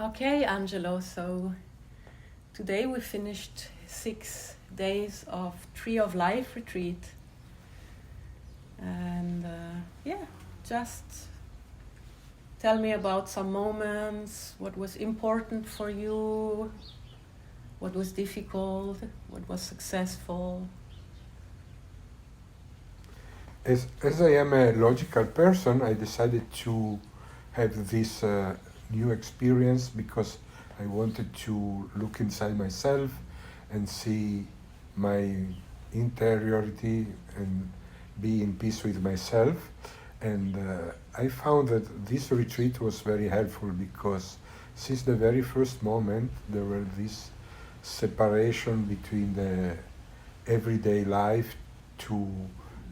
Okay, Angelo, so today we finished 6 days of Tree of Life retreat. And just tell me about some moments, what was important for you, what was difficult, what was successful. As I am a logical person, I decided to have this new experience because I wanted to look inside myself and see my interiority and be in peace with myself. And I found that this retreat was very helpful because since the very first moment there were this separation between the everyday life to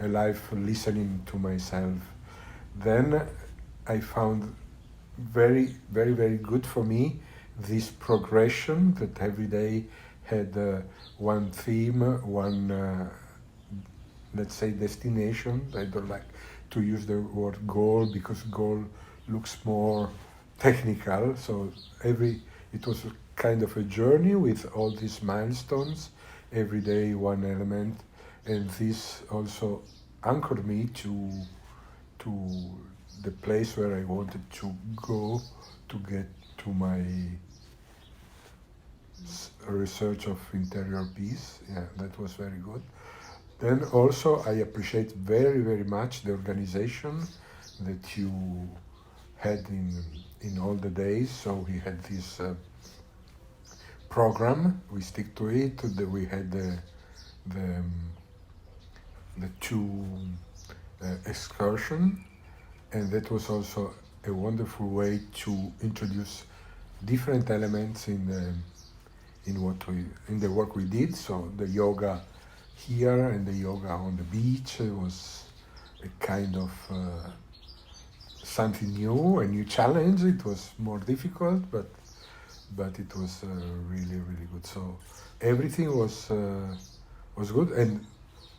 a life listening to myself. Then I found very, very, very good for me this progression that every day had one theme, one, let's say, destination. I don't like to use the word goal because goal looks more technical. So it was a kind of a journey with all these milestones, every day one element, and this also anchored me to the place where I wanted to go to get to my research of interior peace. Yeah, that was very good. Then also I appreciate very, very much the organization that you had in all the days. So we had this program, we stick to it. We had the two excursion, and that was also a wonderful way to introduce different elements in the work we did. So the yoga here and the yoga on the beach was a kind of something new, a new challenge. It was more difficult, but it was really, really good. So everything was good,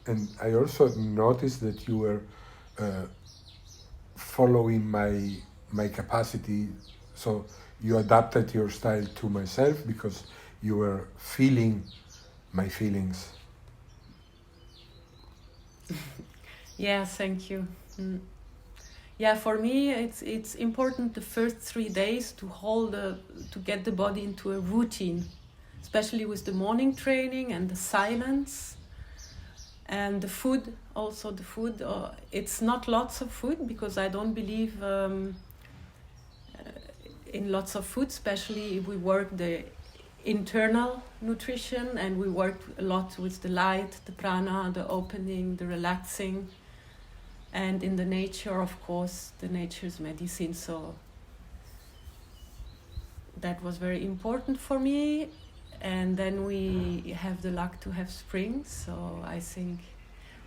and I also noticed that you were following my capacity. So you adapted your style to myself because you were feeling my feelings. Yeah, thank you. Yeah, for me it's important the first 3 days to get the body into a routine, especially with the morning training and the silence. And the food, also the food, it's not lots of food because I don't believe in lots of food, especially if we work the internal nutrition and we work a lot with the light, the prana, the opening, the relaxing, and in the nature, of course, the nature's medicine. So that was very important for me. And then we have the luck to have spring, so I think.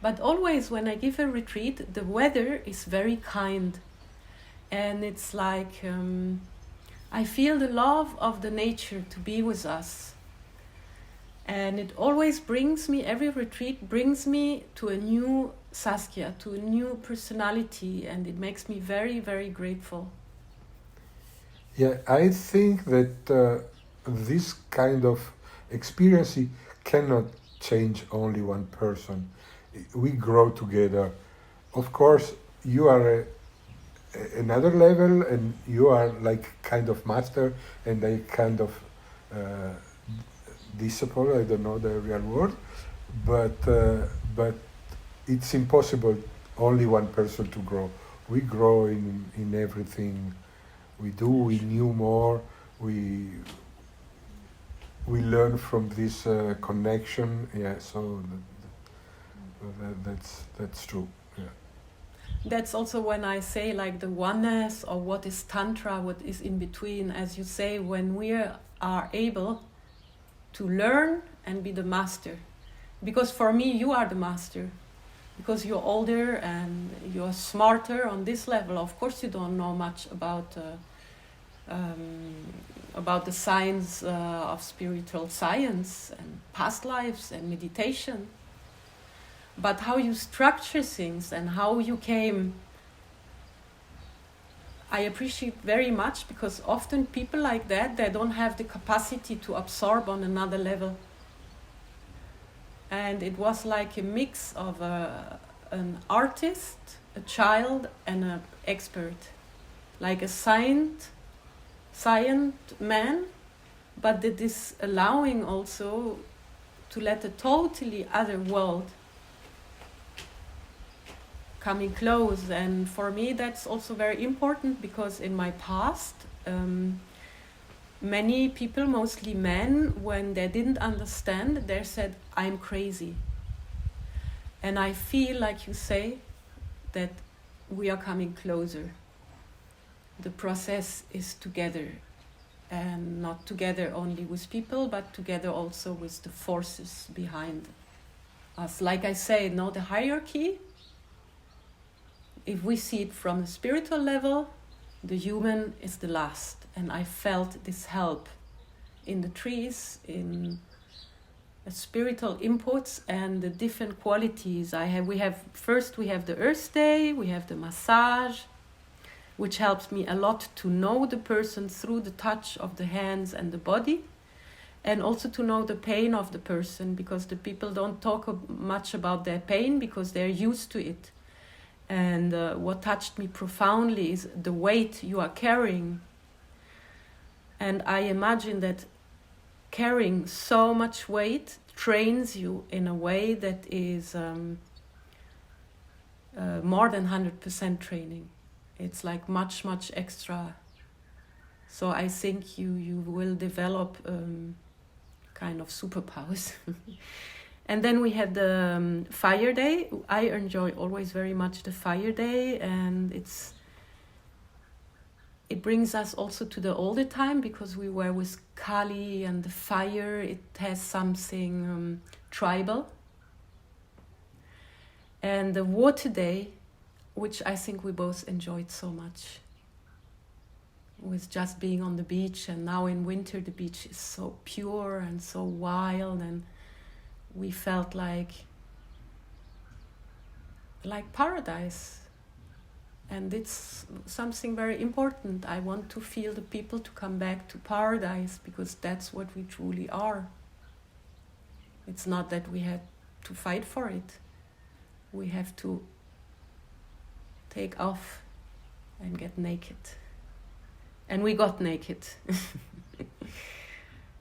But always when I give a retreat, the weather is very kind. And it's like, I feel the love of the nature to be with us. And it always brings me, every retreat brings me to a new Saskia, to a new personality, and it makes me very, very grateful. Yeah, I think that this kind of experience cannot change only one person. We grow together. Of course, you are another level, and you are like kind of master, and I kind of disciple. I don't know the real word, but it's impossible only one person to grow. We grow in everything we do. We knew more. We learn from this connection. Yeah, so that's true. Yeah. That's also when I say like the oneness, or what is tantra, what is in between, as you say, when we are able to learn and be the master. Because for me, you are the master. Because you're older and you're smarter on this level. Of course, you don't know much about the science of spiritual science and past lives and meditation. But how you structure things and how you came I appreciate very much, because often people like that, they don't have the capacity to absorb on another level. And it was like a mix of an artist, a child, and an expert, like a science man, but it is allowing also to let a totally other world coming close. And for me that's also very important, because in my past many people, mostly men, when they didn't understand, they said, I'm crazy. And I feel, like you say, that we are coming closer. The process is together, and not together only with people, but together also with the forces behind us. Like I say, no, the hierarchy, if we see it from the spiritual level, the human is the last. And I felt this help in the trees, in the spiritual inputs and the different qualities I have. We have the Earth Day, we have the massage, which helps me a lot to know the person through the touch of the hands and the body, and also to know the pain of the person, because the people don't talk much about their pain because they're used to it. And what touched me profoundly is the weight you are carrying. And I imagine that carrying so much weight trains you in a way that is more than 100% training. It's like much, much extra. So I think you will develop kind of superpowers. And then we had the Fire Day. I enjoy always very much the Fire Day, and it brings us also to the older time, because we were with Kali and the fire. It has something tribal. And the Water Day, which I think we both enjoyed so much, with just being on the beach. And now in winter the beach is so pure and so wild, and we felt like paradise. And it's something very important. I want to feel the people to come back to paradise, because that's what we truly are. It's not that we have to fight for it. We have to take off and get naked. And we got naked.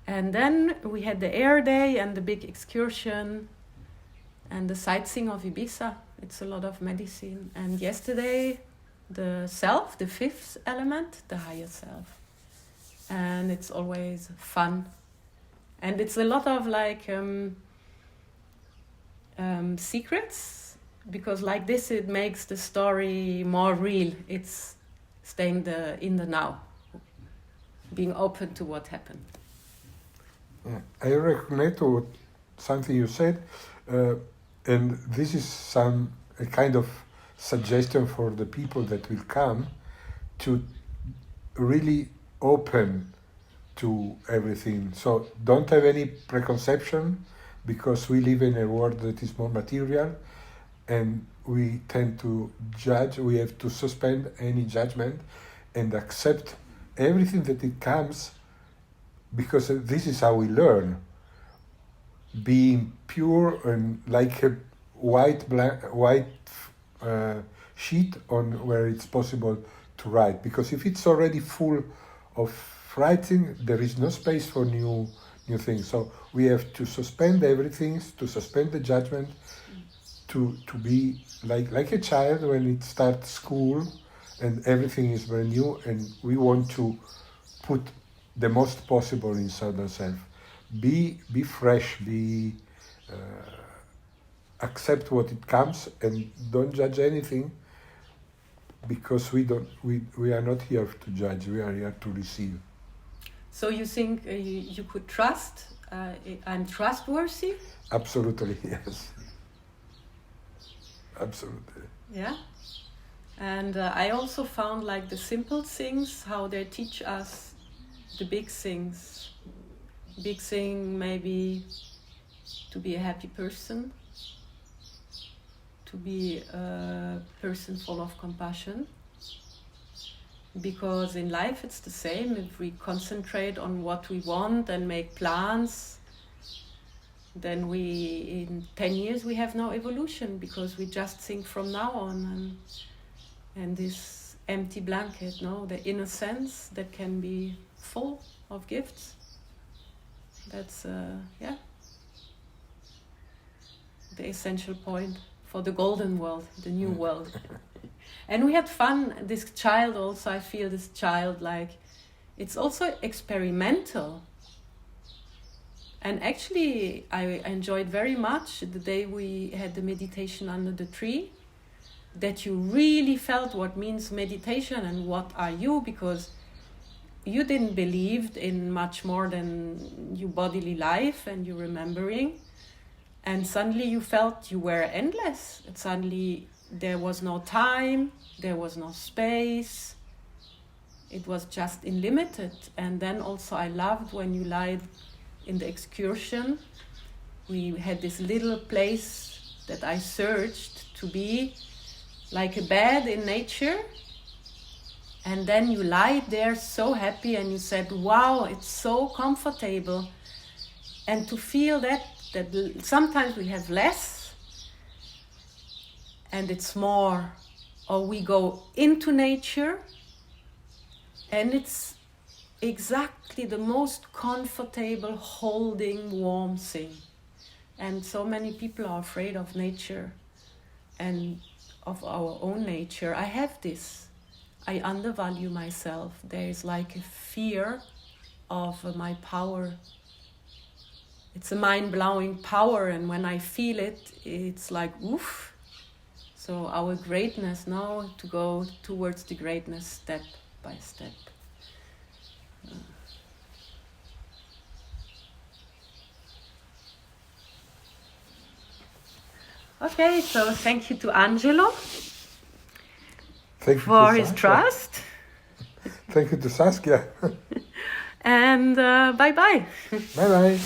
And then we had the Air Day and the big excursion and the sightseeing of Ibiza. It's a lot of medicine. And yesterday, the self, the fifth element, the higher self. And it's always fun. And it's a lot of secrets, because like this it makes the story more real. It's staying in the now, being open to what happened. I reconnect to something you said, and this is a kind of suggestion for the people that will come, to really open to everything. So don't have any preconception, because we live in a world that is more material, and we tend to judge. We have to suspend any judgment and accept everything that it comes, because this is how we learn. Being pure and like a white sheet on where it's possible to write. Because if it's already full of writing, there is no space for new things. So we have to suspend everything, to suspend the judgment, to be like a child when it starts school and everything is brand new, and we want to put the most possible inside ourselves. Be fresh, accept what it comes, and don't judge anything, because we are not here to judge. We are here to receive. So you think you could trust? I'm trustworthy? Absolutely, yes. Absolutely. Yeah. And I also found like the simple things, how they teach us the big things. Big thing maybe to be a happy person, to be a person full of compassion, because in life it's the same. If we concentrate on what we want and make plans, then in 10 years we have no evolution, because we just think from now on, and this empty blanket, the innocence that can be full of gifts. That's the essential point for the golden world, the new world. And we had fun. This child also, I feel this child, like, it's also experimental. And actually, I enjoyed very much the day we had the meditation under the tree, that you really felt what means meditation and what are you, because you didn't believe in much more than your bodily life and your remembering. And suddenly you felt you were endless. And suddenly there was no time, there was no space. It was just unlimited. And then also I loved when you lied in the excursion. We had this little place that I searched to be like a bed in nature. And then you lied there so happy and you said, wow, it's so comfortable. And to feel that sometimes we have less and it's more, or we go into nature and it's exactly the most comfortable, holding, warm thing. And so many people are afraid of nature and of our own nature. I have this. I undervalue myself. There is like a fear of my power. It's a mind-blowing power, and when I feel it, it's like oof. So our greatness now, to go towards the greatness step by step. Okay, so thank you to Angelo for his trust. Thank you to Saskia. And bye-bye. Bye-bye.